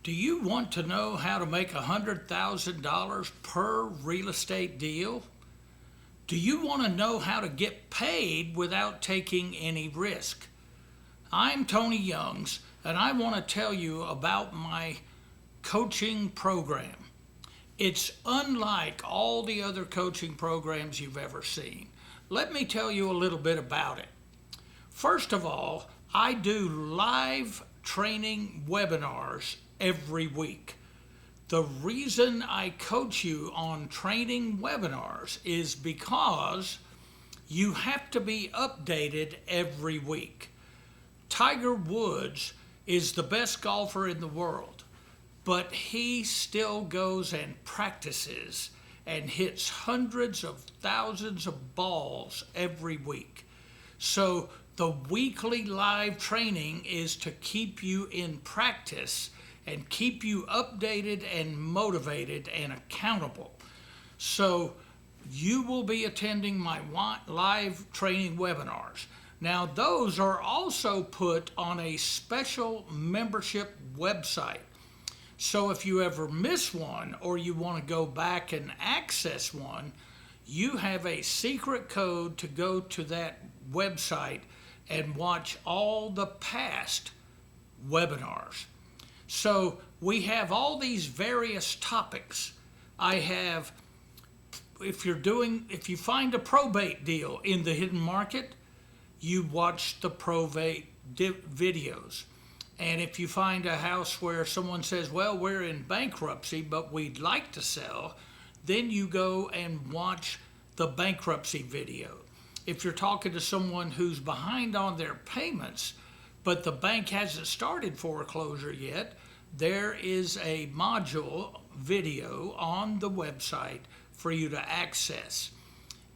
Do you want to know how to make $100,000 per real estate deal? Do you want to know how to get paid without taking any risk? I'm Tony Youngs, and I want to tell you about my coaching program. It's unlike all the other coaching programs you've ever seen. Let me tell you a little bit about it. First of all, I do live training webinars every week. The reason I coach you on training webinars is because you have to be updated every week. Tiger Woods is the best golfer in the world, but he still goes and practices and hits hundreds of thousands of balls every week. So the weekly live training is to keep you in practice and keep you updated and motivated and accountable. So you will be attending my live training webinars. Now, those are also put on a special membership website. So if you ever miss one or you want to go back and access one, you have a secret code to go to that website and watch all the past webinars. So we have all these various topics. I have, if you find a probate deal in the hidden market, you watch the probate videos. And if you find a house where someone says, well, we're in bankruptcy, but we'd like to sell, then you go and watch the bankruptcy video. If you're talking to someone who's behind on their payments, but the bank hasn't started foreclosure yet, there is a module video on the website for you to access.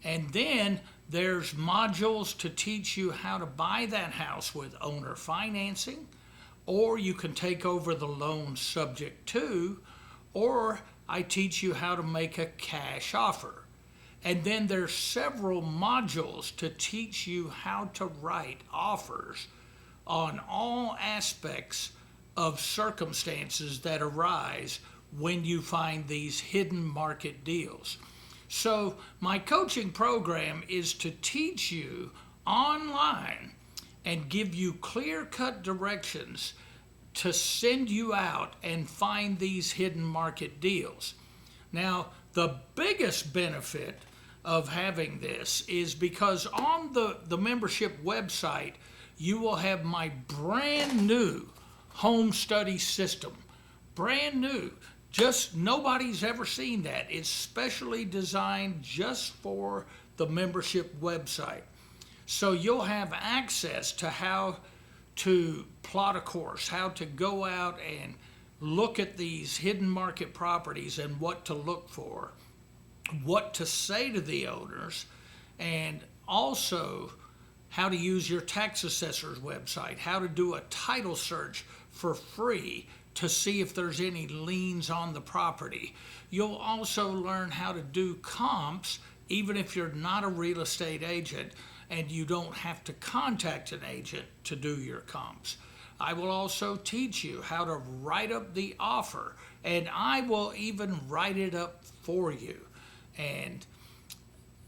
And then there's modules to teach you how to buy that house with owner financing, or you can take over the loan subject to, or I teach you how to make a cash offer. And then there's several modules to teach you how to write offers on all aspects of circumstances that arise when you find these hidden market deals. So my coaching program is to teach you online and give you clear-cut directions to send you out and find these hidden market deals. Now, the biggest benefit of having this is because on the membership website, you will have my brand new home study system. Brand new. Just nobody's ever seen that. It's specially designed just for the membership website. So you'll have access to how to plot a course, how to go out and look at these hidden market properties and what to look for, what to say to the owners, and also how to use your tax assessor's website, how to do a title search for free to see if there's any liens on the property. You'll also learn how to do comps, even if you're not a real estate agent and you don't have to contact an agent to do your comps. I will also teach you how to write up the offer, and I will even write it up for you. And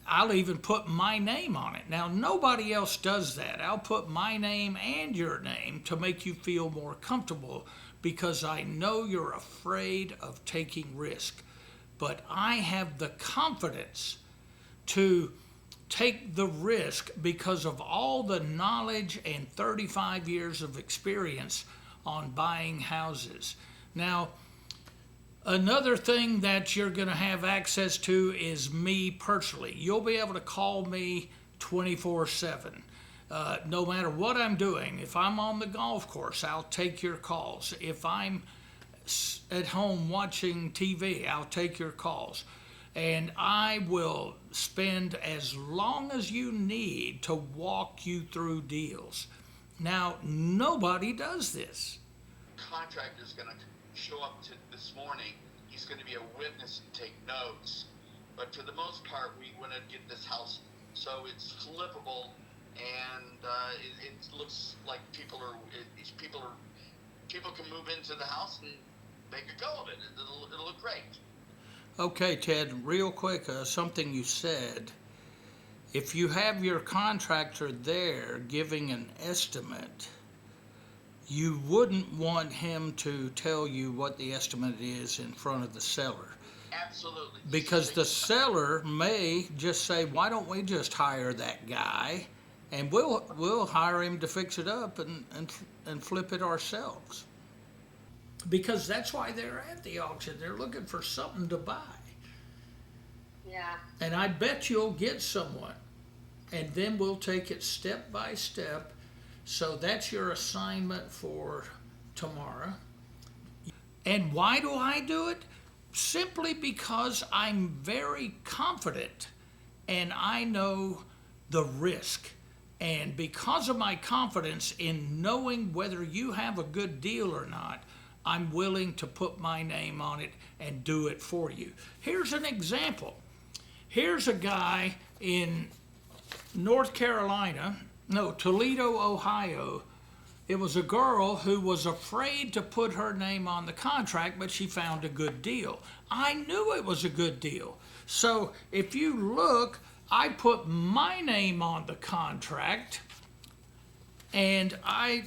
I'll even put my name on it. Now, nobody else does that. I'll put my name and your name to make you feel more comfortable because I know you're afraid of taking risk. But I have the confidence to take the risk because of all the knowledge and 35 years of experience on buying houses. Now, another thing that you're going to have access to is me personally. You'll be able to call me 24/7. No matter what I'm doing. If I'm on the golf course, I'll take your calls. If I'm at home watching TV, I'll take your calls. And I will spend as long as you need to walk you through deals. Now, nobody does this. Contractor's going to show up this morning. He's going to be a witness and take notes. But for the most part, we want to get this house so it's flippable, and it looks like people can move into the house and make a go of it. It'll look great. Okay, Ted, real quick, something you said. If you have your contractor there giving an estimate, you wouldn't want him to tell you what the estimate is in front of the seller. Absolutely. Because the seller may just say, why don't we just hire that guy and we'll hire him to fix it up and flip it ourselves. Because that's why they're at the auction. They're looking for something to buy. Yeah. And I bet you'll get someone. And then we'll take it step by step. So that's your assignment for tomorrow. And why do I do it? Simply because I'm very confident and I know the risk. And because of my confidence in knowing whether you have a good deal or not, I'm willing to put my name on it and do it for you. Here's an example. Here's a guy in Toledo, Ohio. It was a girl who was afraid to put her name on the contract, but she found a good deal. I knew it was a good deal. So if you look, I put my name on the contract, and I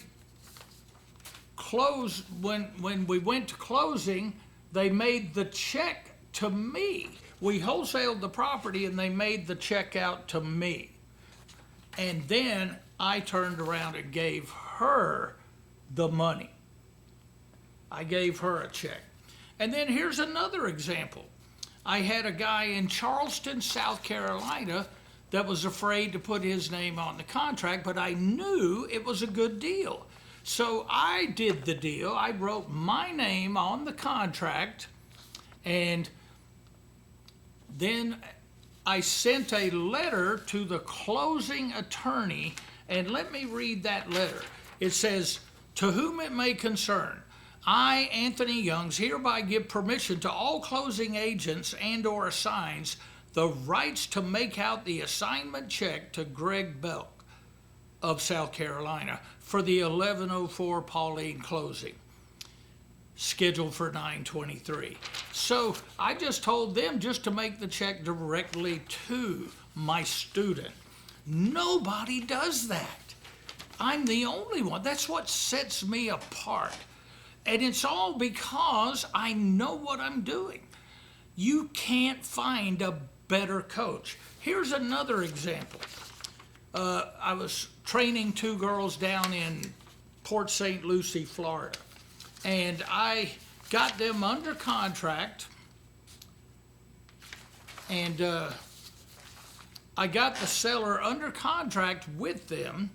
closed, when we went to closing, they made the check to me. We wholesaled the property and they made the check out to me. And then I turned around and gave her the money. I gave her a check. And then here's another example. I had a guy in Charleston, South Carolina, that was afraid to put his name on the contract, but I knew it was a good deal. So I did the deal. I wrote my name on the contract, and then I sent a letter to the closing attorney, and let me read that letter. It says, "To whom it may concern, I, Anthony Youngs, hereby give permission to all closing agents and/or assigns the rights to make out the assignment check to Greg Belk of South Carolina for the 1104 Pauline closing, scheduled for 9/23. So I just told them just to make the check directly to my student. Nobody does that. I'm the only one. That's what sets me apart. And it's all because I know what I'm doing. You can't find a better coach. Here's another example. I was training two girls down in Port St. Lucie, Florida. And I got them under contract, and I got the seller under contract with them,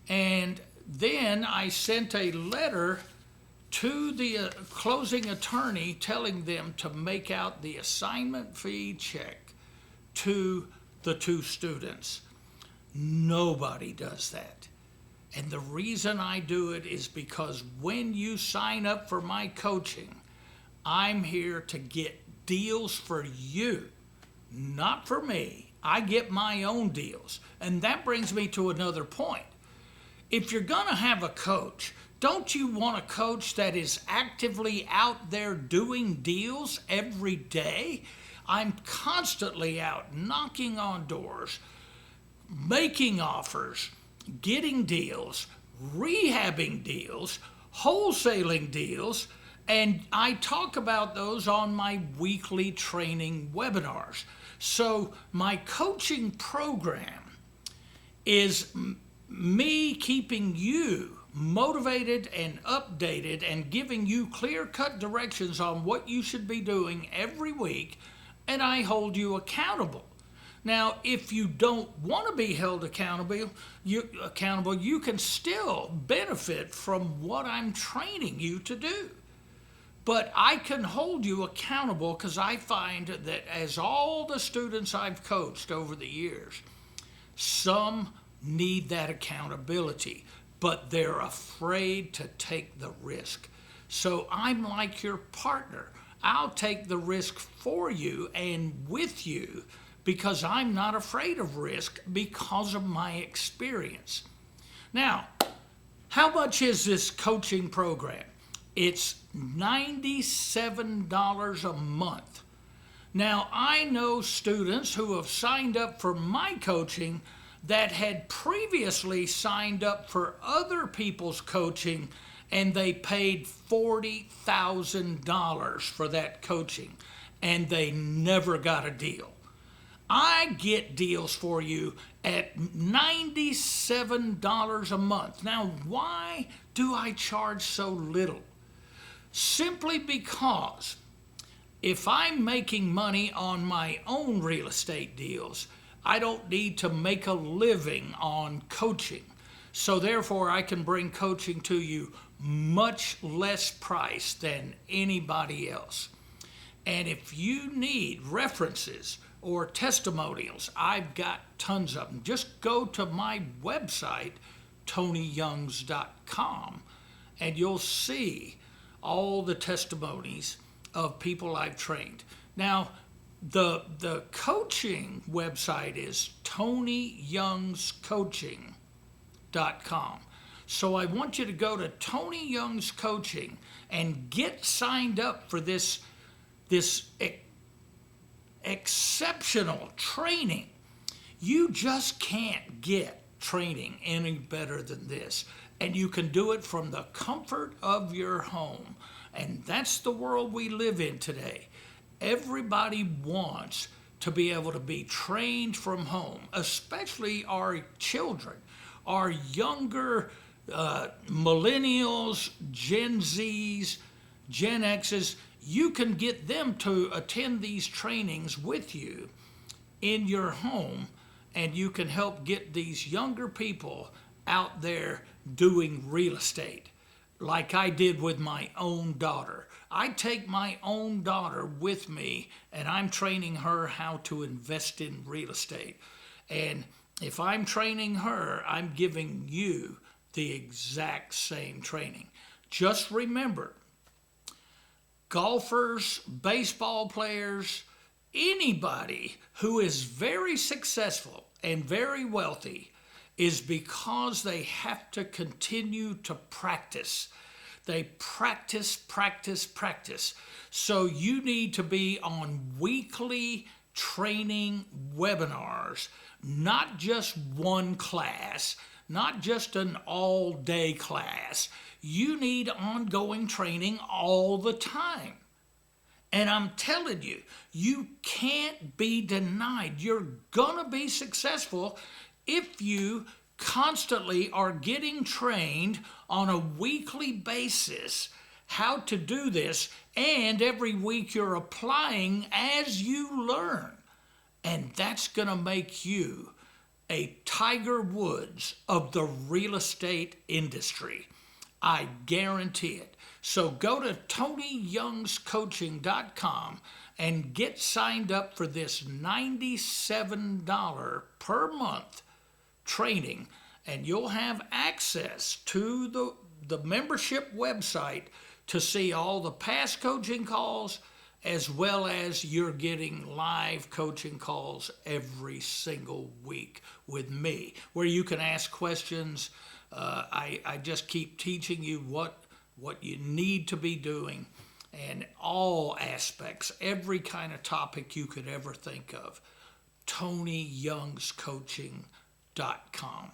and then I sent a letter to the closing attorney telling them to make out the assignment fee check to the two students. Nobody does that. And the reason I do it is because when you sign up for my coaching, I'm here to get deals for you, not for me. I get my own deals. And that brings me to another point. If you're going to have a coach, don't you want a coach that is actively out there doing deals every day? I'm constantly out knocking on doors, making offers, getting deals, rehabbing deals, wholesaling deals, and I talk about those on my weekly training webinars. So my coaching program is me keeping you motivated and updated and giving you clear-cut directions on what you should be doing every week, and I hold you accountable. Now, if you don't want to be held accountable, you can still benefit from what I'm training you to do. But I can hold you accountable because I find that as all the students I've coached over the years, some need that accountability, but they're afraid to take the risk. So I'm like your partner. I'll take the risk for you and with you because I'm not afraid of risk because of my experience. Now, how much is this coaching program? It's $97 a month. Now, I know students who have signed up for my coaching that had previously signed up for other people's coaching, and they paid $40,000 for that coaching, and they never got a deal. I get deals for you at $97 a month. Now, why do I charge so little? Simply because if I'm making money on my own real estate deals, I don't need to make a living on coaching. So therefore, I can bring coaching to you much less price than anybody else. And if you need references or testimonials, I've got tons of them. Just go to my website, tonyyoungs.com, and you'll see all the testimonies of people I've trained. Now, the coaching website is tonyyoungscoaching.com. So I want you to go to Tony Young's Coaching and get signed up for this exceptional training. You just can't get training any better than this. And you can do it from the comfort of your home. And that's the world we live in today. Everybody wants to be able to be trained from home, especially our children, our younger millennials, Gen Zs, Gen Xs. You can get them to attend these trainings with you in your home, and you can help get these younger people out there doing real estate, like I did with my own daughter. I take my own daughter with me, and I'm training her how to invest in real estate. And if I'm training her, I'm giving you the exact same training. Just remember, golfers, baseball players, anybody who is very successful and very wealthy is because they have to continue to practice. They practice. So you need to be on weekly training webinars, not just one class, not just an all-day class. You need ongoing training all the time. And I'm telling you, you can't be denied. You're gonna be successful if you constantly are getting trained on a weekly basis how to do this, and every week you're applying as you learn. And that's going to make you a Tiger Woods of the real estate industry. I guarantee it. So go to tonyyoungscoaching.com and get signed up for this $97 per month training, and you'll have access to the membership website to see all the past coaching calls, as well as you're getting live coaching calls every single week with me, where you can ask questions. I just keep teaching you what you need to be doing, and all aspects, every kind of topic you could ever think of. tonyyoungscoaching.com.